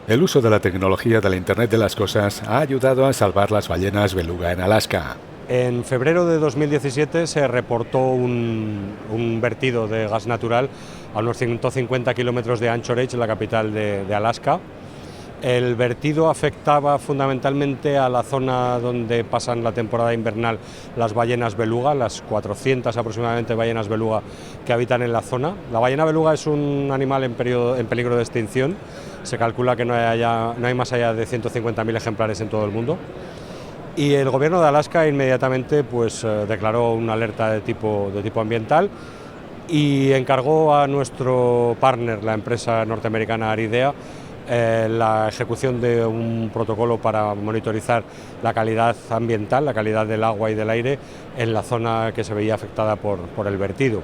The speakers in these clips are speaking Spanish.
El uso de la tecnología de la Internet de las Cosas ha ayudado a salvar las ballenas beluga en Alaska. En febrero de 2017 se reportó un vertido de gas natural a unos 150 kilómetros de Anchorage, la capital de Alaska. El vertido afectaba fundamentalmente a la zona donde pasan la temporada invernal las ballenas beluga, las 400 aproximadamente ballenas beluga que habitan en la zona. La ballena beluga es un animal en peligro de extinción. Se calcula que no hay más allá de 150.000 ejemplares en todo el mundo. Y el gobierno de Alaska inmediatamente declaró una alerta de tipo ambiental y encargó a nuestro partner, la empresa norteamericana Aridea, la ejecución de un protocolo para monitorizar la calidad ambiental, la calidad del agua y del aire en la zona que se veía afectada por el vertido.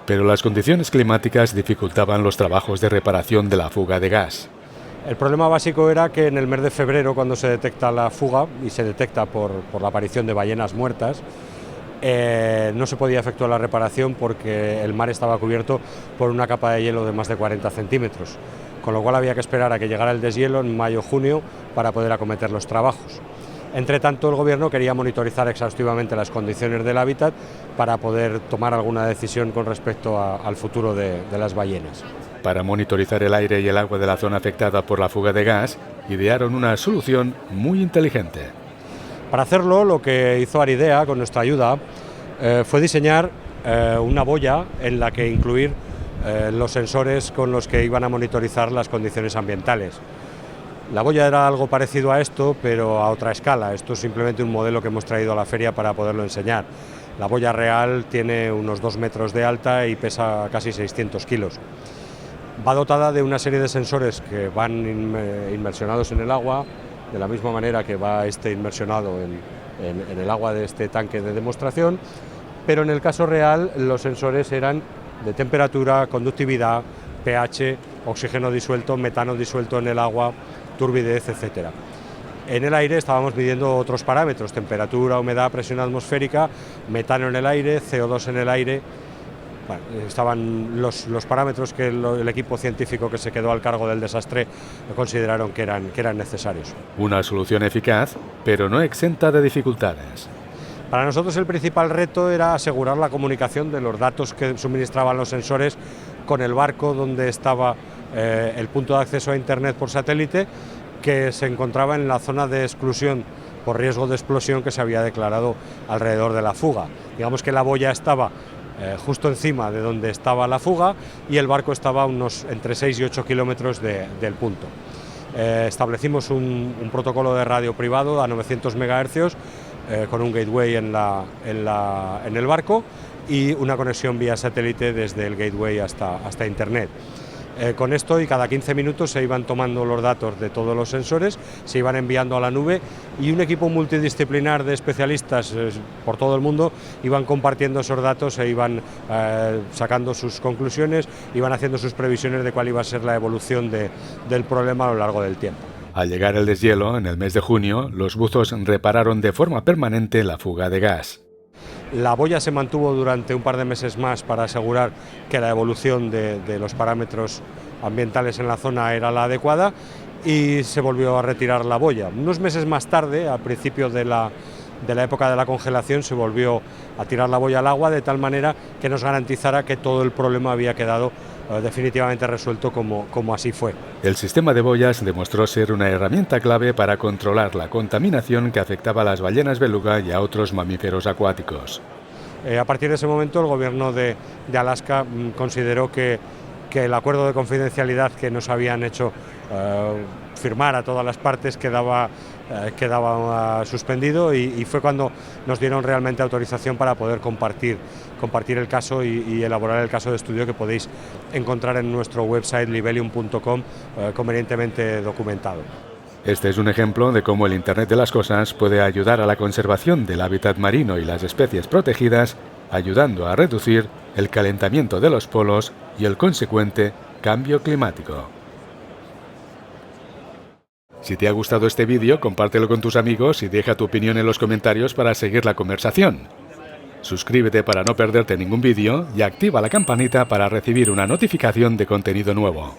Pero las condiciones climáticas dificultaban los trabajos de reparación de la fuga de gas. El problema básico era que en el mes de febrero, cuando se detecta la fuga, y se detecta por la aparición de ballenas muertas, no se podía efectuar la reparación porque el mar estaba cubierto por una capa de hielo de más de 40 centímetros, con lo cual había que esperar a que llegara el deshielo en mayo o junio para poder acometer los trabajos. Entre tanto, el gobierno quería monitorizar exhaustivamente las condiciones del hábitat para poder tomar alguna decisión con respecto al futuro de las ballenas. Para monitorizar el aire y el agua de la zona afectada por la fuga de gas, idearon una solución muy inteligente. Para hacerlo, lo que hizo Aridea, con nuestra ayuda, fue diseñar una boya en la que incluir los sensores con los que iban a monitorizar las condiciones ambientales. La boya era algo parecido a esto, pero a otra escala. Esto es simplemente un modelo que hemos traído a la feria para poderlo enseñar. La boya real tiene unos 2 metros de alta y pesa casi 600 kilos. Va dotada de una serie de sensores que van inmersionados en el agua, de la misma manera que va inmersionado en el agua de este tanque de demostración, pero en el caso real los sensores eran de temperatura, conductividad, pH, oxígeno disuelto, metano disuelto en el agua, turbidez, etc. En el aire estábamos midiendo otros parámetros: temperatura, humedad, presión atmosférica, metano en el aire, CO2 en el aire. Bueno, estaban los parámetros que el equipo científico que se quedó al cargo del desastre consideraron que eran necesarios. Una solución eficaz, pero no exenta de dificultades. Para nosotros el principal reto era asegurar la comunicación de los datos que suministraban los sensores con el barco donde estaba el punto de acceso a Internet por satélite, que se encontraba en la zona de exclusión por riesgo de explosión que se había declarado alrededor de la fuga. Digamos que la boya estaba justo encima de donde estaba la fuga y el barco estaba entre 6 y 8 kilómetros del punto. Establecimos un protocolo de radio privado a 900 MHz con un gateway en el barco y una conexión vía satélite desde el gateway hasta Internet. Con esto, y cada 15 minutos se iban tomando los datos de todos los sensores, se iban enviando a la nube y un equipo multidisciplinar de especialistas por todo el mundo iban compartiendo esos datos e iban sacando sus conclusiones, iban haciendo sus previsiones de cuál iba a ser la evolución del problema a lo largo del tiempo. Al llegar el deshielo, en el mes de junio, los buzos repararon de forma permanente la fuga de gas. La boya se mantuvo durante un par de meses más para asegurar que la evolución de los parámetros ambientales en la zona era la adecuada y se volvió a retirar la boya. Unos meses más tarde, al principio de la época de la congelación, se volvió a tirar la boya al agua de tal manera que nos garantizara que todo el problema había quedado definitivamente resuelto como así fue. El sistema de boyas demostró ser una herramienta clave para controlar la contaminación que afectaba a las ballenas beluga y a otros mamíferos acuáticos. A partir de ese momento el gobierno de Alaska consideró que el acuerdo de confidencialidad que nos habían hecho firmar a todas las partes quedaba suspendido y fue cuando nos dieron realmente autorización para poder compartir el caso y elaborar el caso de estudio que podéis encontrar en nuestro website libelium.com convenientemente documentado. Este es un ejemplo de cómo el Internet de las Cosas puede ayudar a la conservación del hábitat marino y las especies protegidas, ayudando a reducir el calentamiento de los polos y el consecuente cambio climático. Si te ha gustado este vídeo, compártelo con tus amigos y deja tu opinión en los comentarios para seguir la conversación. Suscríbete para no perderte ningún vídeo y activa la campanita para recibir una notificación de contenido nuevo.